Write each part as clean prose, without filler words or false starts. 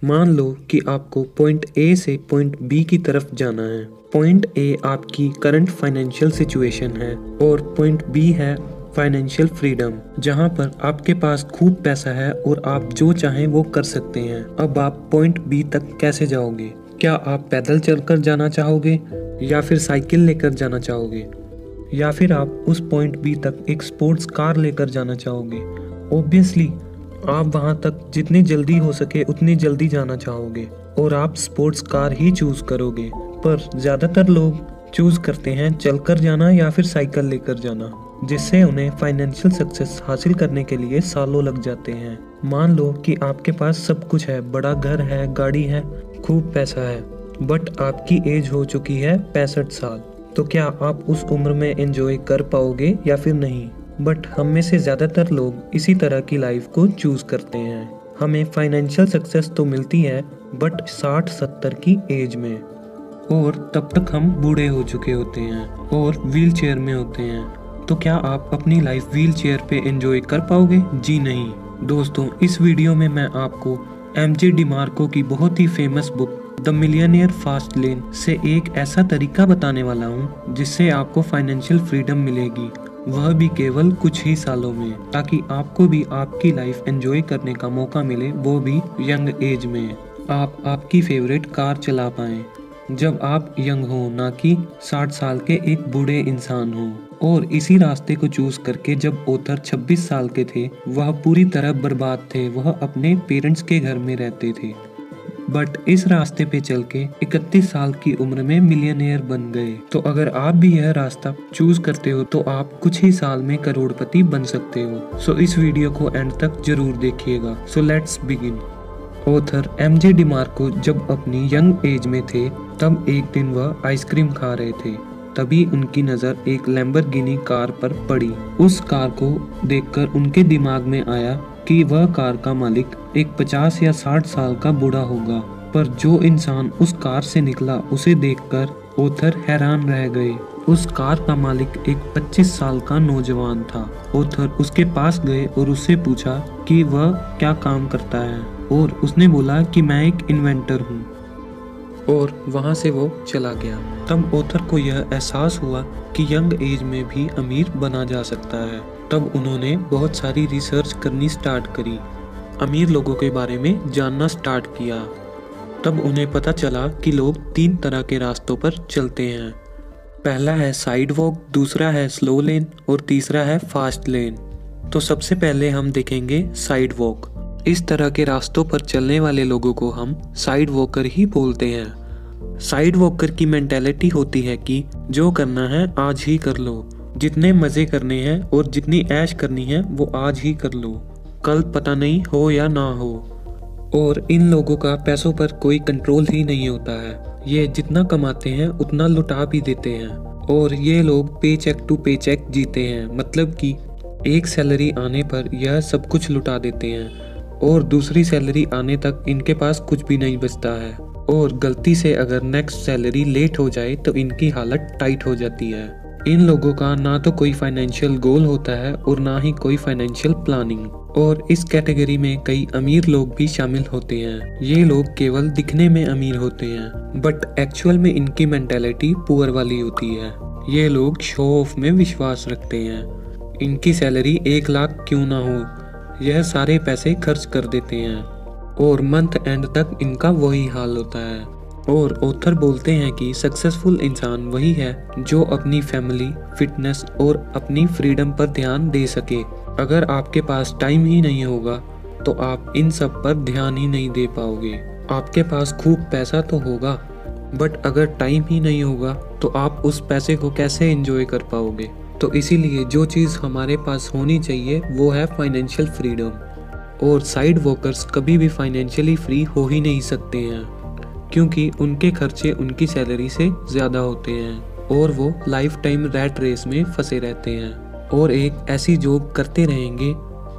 मान लो कि आपको पॉइंट ए से पॉइंट बी की तरफ जाना है। पॉइंट ए आपकी करंट फाइनेंशियल सिचुएशन है और पॉइंट बी है फाइनेंशियल फ्रीडम, जहां पर आपके पास खूब पैसा है और आप जो चाहें वो कर सकते हैं। अब आप पॉइंट बी तक कैसे जाओगे? क्या आप पैदल चलकर जाना चाहोगे या फिर साइकिल लेकर जाना चाहोगे, या फिर आप उस पॉइंट बी तक एक स्पोर्ट्स कार लेकर जाना चाहोगे? ऑब्वियसली आप वहां तक जितनी जल्दी हो सके उतनी जल्दी जाना चाहोगे और आप स्पोर्ट्स कार ही चूज करोगे। पर ज्यादातर लोग चूज करते हैं चलकर जाना या फिर साइकिल लेकर जाना, जिससे उन्हें फाइनेंशियल सक्सेस हासिल करने के लिए सालों लग जाते हैं। मान लो कि आपके पास सब कुछ है, बड़ा घर है, गाड़ी है, खूब पैसा है, बट आपकी एज हो चुकी है 65 साल। तो क्या आप उस उम्र में एंजॉय कर पाओगे या फिर नहीं? बट हम में से ज़्यादातर लोग इसी तरह की लाइफ को चूज़ करते हैं। हमें फाइनेंशियल सक्सेस तो मिलती है बट 60-70 की एज में, और तब तक हम बूढ़े हो चुके होते हैं और व्हील चेयर में होते हैं। तो क्या आप अपनी लाइफ व्हील चेयर पे एंजॉय कर पाओगे? जी नहीं। दोस्तों, इस वीडियो में मैं आपको एमजे डिमार्को की बहुत ही famous book the millionaire fast lane से एक ऐसा तरीका बताने वाला हूँ जिससे आपको फाइनेंशियल फ्रीडम मिलेगी, वह भी केवल कुछ ही सालों में, ताकि आपको भी आपकी लाइफ एंजॉय करने का मौका मिले, वो भी यंग एज में। आप आपकी फेवरेट कार चला पाएं जब आप यंग हो, ना कि 60 साल के एक बूढ़े इंसान हो। और इसी रास्ते को चूज करके जब ऑथर 26 साल के थे, वह पूरी तरह बर्बाद थे। वह अपने पेरेंट्स के घर में रहते थे, बट इस रास्ते पे चल के 31 साल की उम्र में मिलियनेयर बन गए। तो अगर आप भी यह रास्ता चूज करते हो तो आप कुछ ही साल में करोड़पति बन सकते हो। सो इस वीडियो को एंड तक जरूर देखिएगा। So let's begin. Author MJ DeMarco जब अपनी यंग एज में थे, तब एक दिन वह आइसक्रीम खा रहे थे। तभी उनकी नज़र एक लैम्बोर्गिनी कार पर पड़ी। उस कार को देखकर उनके दिमाग में आया कि वह कार का मालिक एक 50 या 60 साल का बूढ़ा होगा। पर जो इंसान उस कार से निकला, उसे देखकर ऑथर हैरान रह गए। उस कार का मालिक एक 25 साल का नौजवान था। ऑथर उसके पास गए और उससे पूछा कि वह क्या काम करता है, और उसने बोला कि मैं एक इन्वेंटर हूँ, और वहाँ से वो चला गया। तब ऑथर को यह एहसास हुआ कि यंग एज में भी अमीर बना जा सकता है। तब उन्होंने बहुत सारी रिसर्च करनी स्टार्ट करी, अमीर लोगों के बारे में जानना स्टार्ट किया। तब उन्हें पता चला कि लोग 3 तरह के रास्तों पर चलते हैं। पहला है साइड वॉक, दूसरा है स्लो लेन और तीसरा है फास्ट लेन। तो सबसे पहले हम देखेंगे साइड वॉक। इस तरह के रास्तों पर चलने वाले लोगों को हम साइड वॉकर ही बोलते हैं। साइड वॉकर की मेंटालिटी होती है कि जो करना है आज ही कर लो, जितने मज़े करने हैं और जितनी ऐश करनी है वो आज ही कर लो, कल पता नहीं हो या ना हो। और इन लोगों का पैसों पर कोई कंट्रोल ही नहीं होता है। ये जितना कमाते हैं उतना लुटा भी देते हैं, और ये लोग पे चेक टू पे चेक जीते हैं। मतलब कि एक सैलरी आने पर यह सब कुछ लुटा देते हैं और दूसरी सैलरी आने तक इनके पास कुछ भी नहीं बचता है। और गलती से अगर नेक्स्ट सैलरी लेट हो जाए तो इनकी हालत टाइट हो जाती है। इन लोगों का ना तो कोई फाइनेंशियल गोल होता है और ना ही कोई फाइनेंशियल प्लानिंग। और इस कैटेगरी में कई अमीर लोग भी शामिल होते हैं। ये लोग केवल दिखने में अमीर होते हैं, बट एक्चुअल में इनकी मेंटालिटी पुअर वाली होती है। ये लोग शो ऑफ में विश्वास रखते हैं। इनकी सैलरी 1 लाख क्यों ना हो, यह सारे पैसे खर्च कर देते हैं और मंथ एंड तक इनका वही हाल होता है। और ऑथर बोलते हैं कि सक्सेसफुल इंसान वही है जो अपनी फैमिली, फिटनेस और अपनी फ्रीडम पर ध्यान दे सके। अगर आपके पास टाइम ही नहीं होगा तो आप इन सब पर ध्यान ही नहीं दे पाओगे। आपके पास खूब पैसा तो होगा, बट अगर टाइम ही नहीं होगा तो आप उस पैसे को कैसे एंजॉय कर पाओगे? तो इसीलिए जो चीज़ हमारे पास होनी चाहिए वो है फाइनेंशियल फ्रीडम। और साइड वॉकर्स कभी भी फाइनेंशियली फ्री हो ही नहीं सकते हैं, क्योंकि उनके खर्चे उनकी सैलरी से ज़्यादा होते हैं और वो लाइफ टाइम रैट रेस में फंसे रहते हैं और एक ऐसी जॉब करते रहेंगे,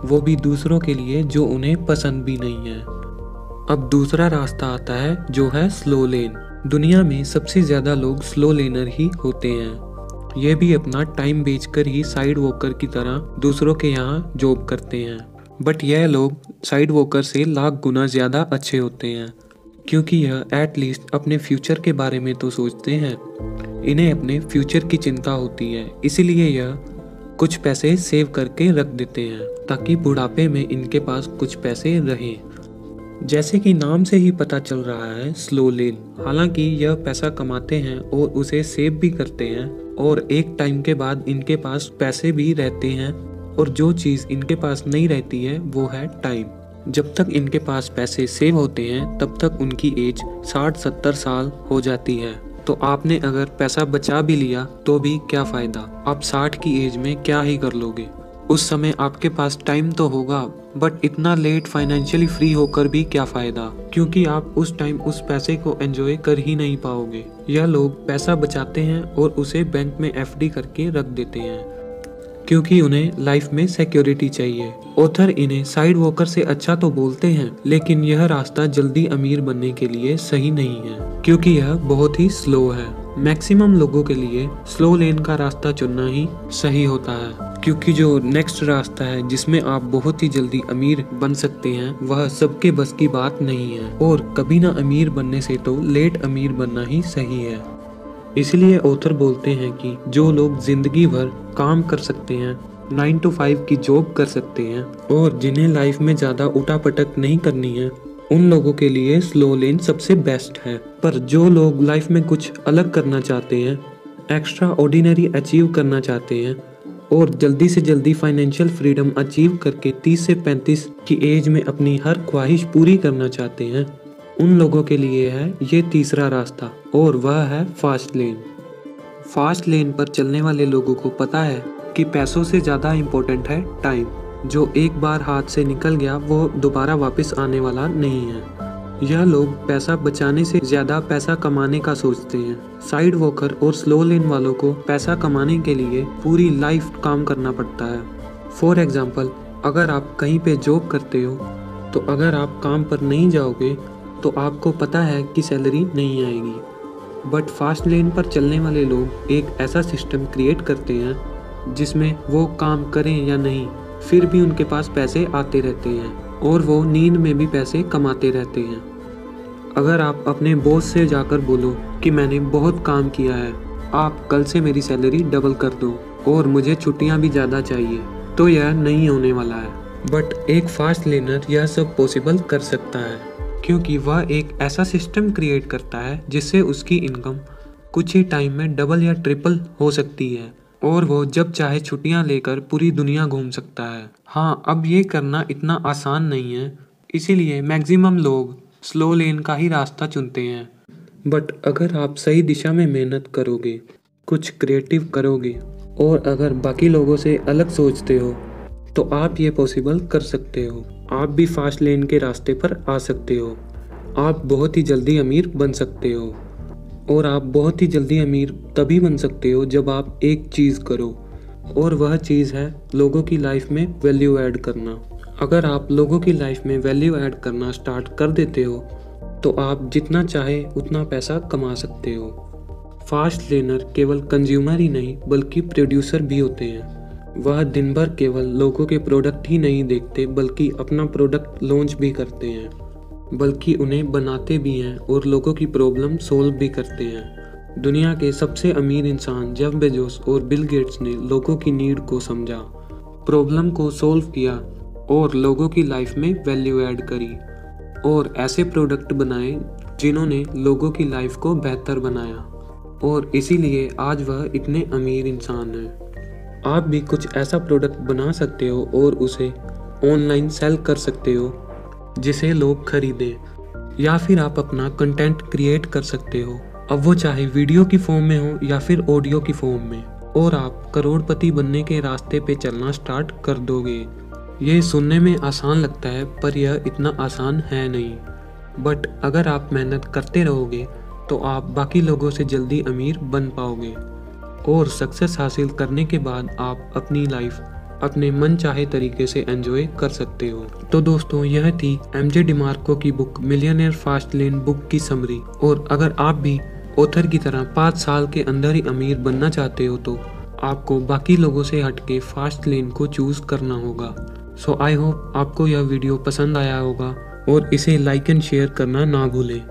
वो भी दूसरों के लिए जो उन्हें पसंद भी नहीं है। अब दूसरा रास्ता आता है जो है स्लो लेन। दुनिया में सबसे ज़्यादा लोग स्लो लेनर ही होते हैं। ये भी अपना टाइम बेचकर ही साइड वॉकर की तरह दूसरों के यहाँ जॉब करते हैं। बट यह लोग साइड वॉकर से लाख गुना ज़्यादा अच्छे होते हैं, क्योंकि यह एटलीस्ट अपने फ्यूचर के बारे में तो सोचते हैं। इन्हें अपने फ्यूचर की चिंता होती है, इसीलिए यह कुछ पैसे सेव करके रख देते हैं ताकि बुढ़ापे में इनके पास कुछ पैसे रहें। जैसे कि नाम से ही पता चल रहा है, स्लो लेन, हालांकि यह पैसा कमाते हैं और उसे सेव भी करते हैं, और एक टाइम के बाद इनके पास पैसे भी रहते हैं, और जो चीज़ इनके पास नहीं रहती है वो है टाइम। जब तक इनके पास पैसे सेव होते हैं तब तक उनकी एज 60-70 साल हो जाती है। तो आपने अगर पैसा बचा भी लिया तो भी क्या फ़ायदा, आप 60 की एज में क्या ही कर लोगे। उस समय आपके पास टाइम तो होगा, बट इतना लेट फाइनेंशियली फ्री होकर भी क्या फ़ायदा, क्योंकि आप उस टाइम उस पैसे को एंजॉय कर ही नहीं पाओगे। यह लोग पैसा बचाते हैं और उसे बैंक में FD करके रख देते हैं, क्योंकि उन्हें लाइफ में सिक्योरिटी चाहिए। ऑथर इन्हें साइड वॉकर से अच्छा तो बोलते हैं, लेकिन यह रास्ता जल्दी अमीर बनने के लिए सही नहीं है, क्योंकि यह बहुत ही स्लो है। मैक्सिमम लोगों के लिए स्लो लेन का रास्ता चुनना ही सही होता है, क्योंकि जो नेक्स्ट रास्ता है जिसमें आप बहुत ही जल्दी अमीर बन सकते हैं, वह सबके बस की बात नहीं है, और कभी ना अमीर बनने से तो लेट अमीर बनना ही सही है। इसलिए ऑथर बोलते हैं कि जो लोग जिंदगी भर काम कर सकते हैं, 9 to 5 की जॉब कर सकते हैं, और जिन्हें लाइफ में ज़्यादा उठापटक नहीं करनी है, उन लोगों के लिए स्लो लेन सबसे बेस्ट है। पर जो लोग लाइफ में कुछ अलग करना चाहते हैं, एक्स्ट्रा ऑर्डिनरी अचीव करना चाहते हैं, और जल्दी से जल्दी फाइनेंशियल फ्रीडम अचीव करके 30 से 35 की एज में अपनी हर ख्वाहिश पूरी करना चाहते हैं, उन लोगों के लिए है ये तीसरा रास्ता, और वह है फास्ट लेन। फास्ट लेन पर चलने वाले लोगों को पता है कि पैसों से ज़्यादा इम्पोर्टेंट है टाइम। जो एक बार हाथ से निकल गया वो दोबारा वापस आने वाला नहीं है। यह लोग पैसा बचाने से ज़्यादा पैसा कमाने का सोचते हैं। साइड वॉकर और स्लो लेन वालों को पैसा कमाने के लिए पूरी लाइफ काम करना पड़ता है। फॉर एग्जाम्पल, अगर आप कहीं पे जॉब करते हो, तो अगर आप काम पर नहीं जाओगे तो आपको पता है कि सैलरी नहीं आएगी। बट फास्ट लेन पर चलने वाले लोग एक ऐसा सिस्टम क्रिएट करते हैं जिसमें वो काम करें या नहीं, फिर भी उनके पास पैसे आते रहते हैं, और वो नींद में भी पैसे कमाते रहते हैं। अगर आप अपने बॉस से जाकर बोलो कि मैंने बहुत काम किया है, आप कल से मेरी सैलरी डबल कर दो और मुझे छुट्टियां भी ज़्यादा चाहिए, तो यह नहीं होने वाला है। बट एक फास्ट लेनर यह सब पॉसिबल कर सकता है, क्योंकि वह एक ऐसा सिस्टम क्रिएट करता है जिससे उसकी इनकम कुछ ही टाइम में डबल या ट्रिपल हो सकती है, और वो जब चाहे छुट्टियां लेकर पूरी दुनिया घूम सकता है। हाँ, अब ये करना इतना आसान नहीं है, इसीलिए मैक्सिमम लोग स्लो लेन का ही रास्ता चुनते हैं। बट अगर आप सही दिशा में मेहनत करोगे, कुछ क्रिएटिव करोगे, और अगर बाकी लोगों से अलग सोचते हो, तो आप ये पॉसिबल कर सकते हो। आप भी फास्ट लेन के रास्ते पर आ सकते हो। आप बहुत ही जल्दी अमीर बन सकते हो, और आप बहुत ही जल्दी अमीर तभी बन सकते हो जब आप एक चीज़ करो, और वह चीज़ है लोगों की लाइफ में वैल्यू ऐड करना। अगर आप लोगों की लाइफ में वैल्यू ऐड करना स्टार्ट कर देते हो, तो आप जितना चाहे उतना पैसा कमा सकते हो। फास्ट लेनर केवल कंज्यूमर ही नहीं बल्कि प्रोड्यूसर भी होते हैं। वह दिन भर केवल लोगों के प्रोडक्ट ही नहीं देखते, बल्कि अपना प्रोडक्ट लॉन्च भी करते हैं, बल्कि उन्हें बनाते भी हैं और लोगों की प्रॉब्लम सोल्व भी करते हैं। दुनिया के सबसे अमीर इंसान जेफ बेजोस और बिल गेट्स ने लोगों की नीड को समझा, प्रॉब्लम को सोल्व किया और लोगों की लाइफ में वैल्यू ऐड करी, और ऐसे प्रोडक्ट बनाए जिन्होंने लोगों की लाइफ को बेहतर बनाया, और इसीलिए आज वह इतने अमीर इंसान हैं। आप भी कुछ ऐसा प्रोडक्ट बना सकते हो और उसे ऑनलाइन सेल कर सकते हो जिसे लोग खरीदें, या फिर आप अपना कंटेंट क्रिएट कर सकते हो, अब वो चाहे वीडियो की फॉर्म में हो या फिर ऑडियो की फॉर्म में, और आप करोड़पति बनने के रास्ते पे चलना स्टार्ट कर दोगे। ये सुनने में आसान लगता है, पर यह इतना आसान है नहीं। बट अगर आप मेहनत करते रहोगे तो आप बाकी लोगों से जल्दी अमीर बन पाओगे, और सक्सेस हासिल करने के बाद आप अपनी लाइफ अपने मन चाहे तरीके से एंजॉय कर सकते हो। तो दोस्तों, यह थी MJ डिमार्को की बुक मिलियनेयर फास्ट लेन बुक की समरी। और अगर आप भी ऑथर की तरह 5 साल के अंदर ही अमीर बनना चाहते हो, तो आपको बाकी लोगों से हटके फास्ट लेन को चूज करना होगा। सो आई होप आपको यह वीडियो पसंद आया होगा और इसे लाइक एंड शेयर करना ना भूलें।